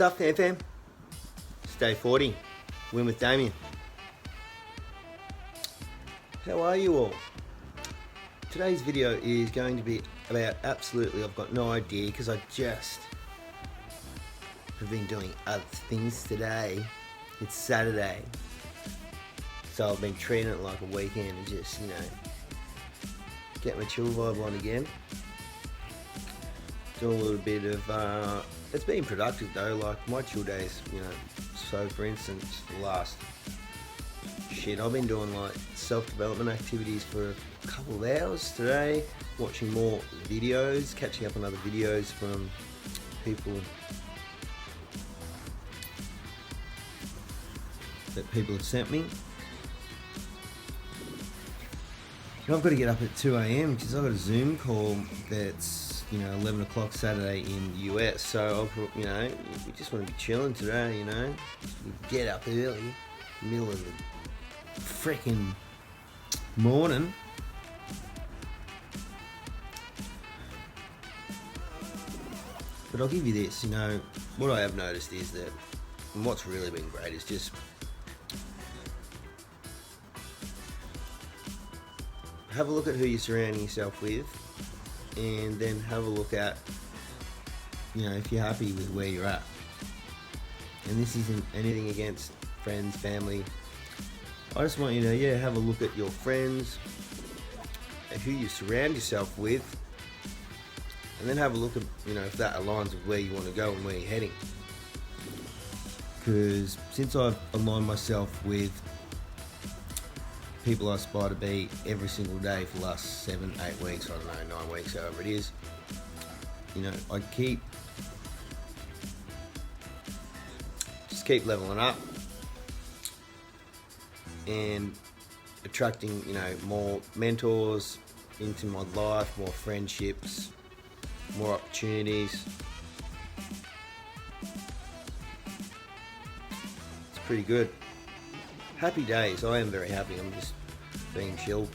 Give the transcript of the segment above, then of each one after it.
What's up, fam? It's day 40. Win with Damien. How are you all? Today's video is going to be about absolutely, I've got no idea because I just have been doing other things today. It's Saturday. So I've been treating it like a weekend and just, get my chill vibe on again. Doing a little bit of, it's been productive though, like my chill days, so for instance, I've been doing like self-development activities for a couple of hours today, watching more videos, catching up on other videos from people that people have sent me. And I've got to get up at 2 a.m. because I've got a Zoom call that's 11 o'clock Saturday in the US, so we just want to be chilling today, get up early, middle of the freaking morning. But I'll give you this, what I have noticed is that, and what's really been great is just have a look at who you're surrounding yourself with, and then have a look at, if you're happy with where you're at. And this isn't anything against friends, family. I just want you to, have a look at your friends, at who you surround yourself with, and then have a look at, if that aligns with where you want to go and where you're heading. Because since I've aligned myself with people I aspire to be every single day for the last 7, 8 weeks, I don't know, 9 weeks, however it is, I keep leveling up and attracting, more mentors into my life, more friendships, more opportunities. It's pretty good. Happy days. I am very happy. I'm just being chill.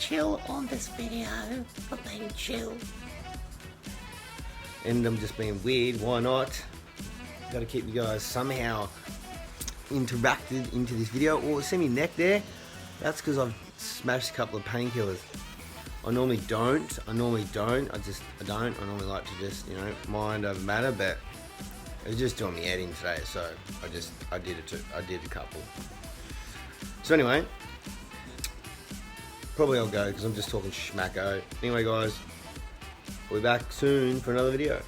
Chill on this video. I'm being chill. And I'm just being weird. Why not? Got to keep you guys somehow interacted into this video. Oh, see me neck there? That's because I've smashed a couple of painkillers. I normally don't. I normally like to just, mind over matter, but it was just doing me head in today, so I did a couple. So anyway, probably I'll go because I'm just talking schmacko. Anyway guys, we'll be back soon for another video.